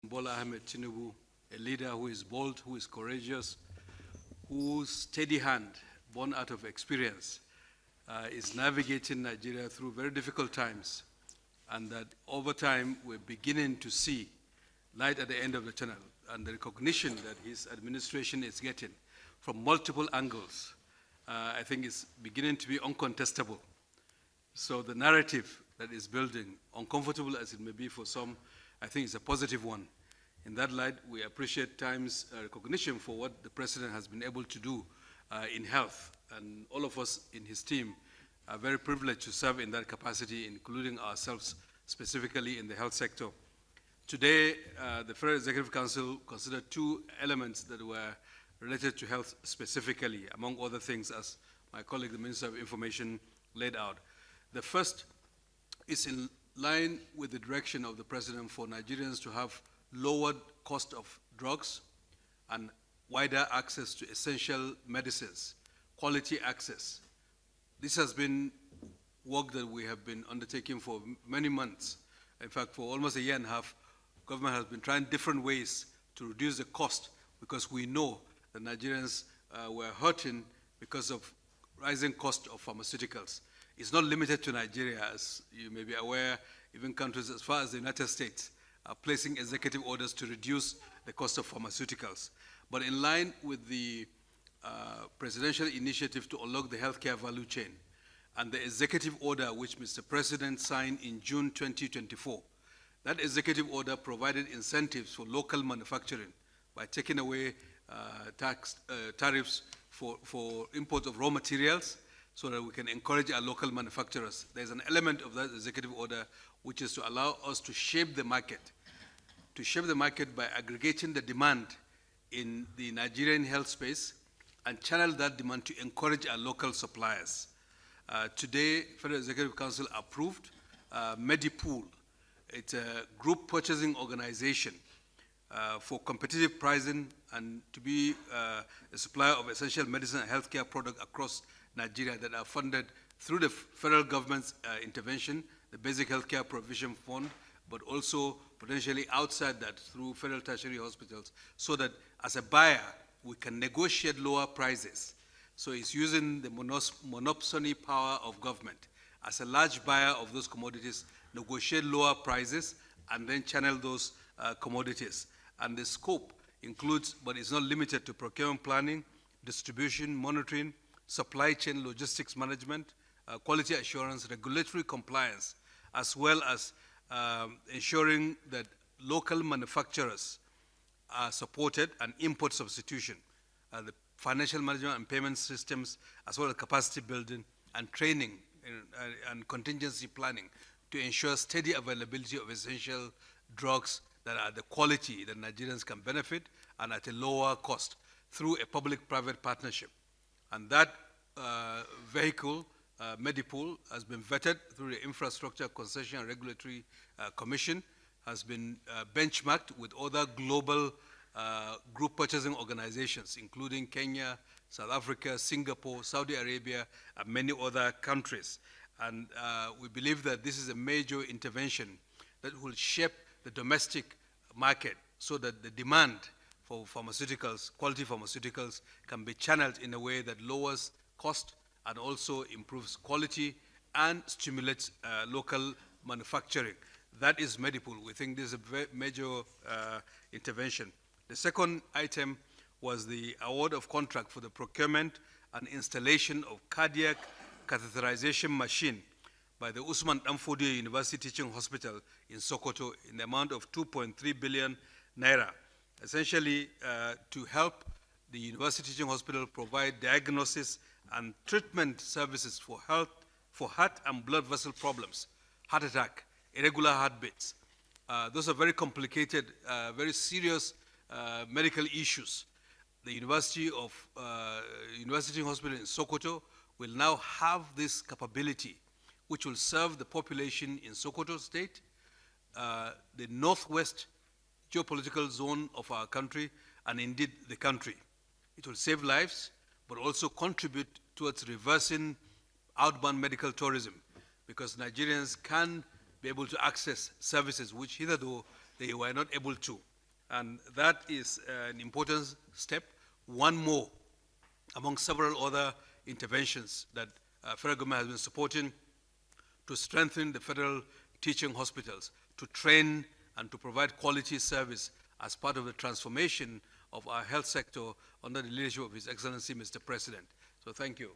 Bola Ahmed Tinubu, a leader who is bold, who is courageous, whose steady hand, born out of experience, is navigating Nigeria through very difficult times, and that over time we're beginning to see light at the end of the tunnel, and the recognition that his administration is getting from multiple angles, I think is beginning to be uncontestable. So the narrative that is building, uncomfortable as it may be for some, I think is a positive one. In that light, we appreciate Time's recognition for what the President has been able to do in health, and all of us in his team are very privileged to serve in that capacity, including ourselves specifically in the health sector. Today, the Federal Executive Council considered two elements that were related to health specifically, among other things, as my colleague, the Minister of Information, laid out. The first is in line with the direction of the President for Nigerians to have lowered cost of drugs and wider access to essential medicines, quality access. This has been work that we have been undertaking for many months. In fact, for almost a year and a half, government has been trying different ways to reduce the cost, because we know that Nigerians were hurting because of rising cost of pharmaceuticals. It's not limited to Nigeria, as you may be aware. Even countries as far as the United States are placing executive orders to reduce the cost of pharmaceuticals. But in line with the presidential initiative to unlock the healthcare value chain and the executive order which Mr. President signed in June 2024, that executive order provided incentives for local manufacturing by taking away tariffs for import of raw materials, so that we can encourage our local manufacturers. There's an element of that executive order which is to allow us to shape the market by aggregating the demand in the Nigerian health space and channel that demand to encourage our local suppliers. Today, Federal Executive Council approved Medipool. It's a group purchasing organization for competitive pricing and to be a supplier of essential medicine and healthcare products across Nigeria that are funded through the federal government's intervention, the Basic Healthcare Provision Fund, but also potentially outside that through federal tertiary hospitals, so that as a buyer, we can negotiate lower prices. So it's using the monopsony power of government as a large buyer of those commodities, negotiate lower prices, and then channel those commodities. And the scope includes, but it's not limited to, procurement planning, distribution, monitoring, supply chain logistics management, quality assurance, regulatory compliance, as well as ensuring that local manufacturers are supported and import substitution, the financial management and payment systems, as well as capacity building and training and contingency planning to ensure steady availability of essential drugs that are the quality that Nigerians can benefit and at a lower cost through a public-private partnership. And that vehicle, Medipool, has been vetted through the Infrastructure Concession and Regulatory Commission, has been benchmarked with other global group purchasing organizations, including Kenya, South Africa, Singapore, Saudi Arabia, and many other countries. And we believe that this is a major intervention that will shape the domestic market so that the demand for pharmaceuticals, quality pharmaceuticals, can be channeled in a way that lowers cost and also improves quality and stimulates local manufacturing. That is Medipool. We think this is a very major intervention. The second item was the award of contract for the procurement and installation of cardiac catheterization machine by the Usman Danfodio University Teaching Hospital in Sokoto in the amount of 2.3 billion naira, essentially to help the University Teaching Hospital provide diagnosis and treatment services for heart and blood vessel problems, heart attack, irregular heartbeats. Those are very complicated, very serious medical issues. The University Teaching Hospital in Sokoto will now have this capability, which will serve the population in Sokoto State, the northwest geopolitical zone of our country, and indeed the country. It will save lives, but also contribute towards reversing outbound medical tourism, because Nigerians can be able to access services which hitherto they were not able to. And that is an important step, one more among several other interventions that federal government has been supporting to strengthen the federal teaching hospitals, to train and to provide quality service as part of the transformation of our health sector under the leadership of His Excellency, Mr. President. So thank you.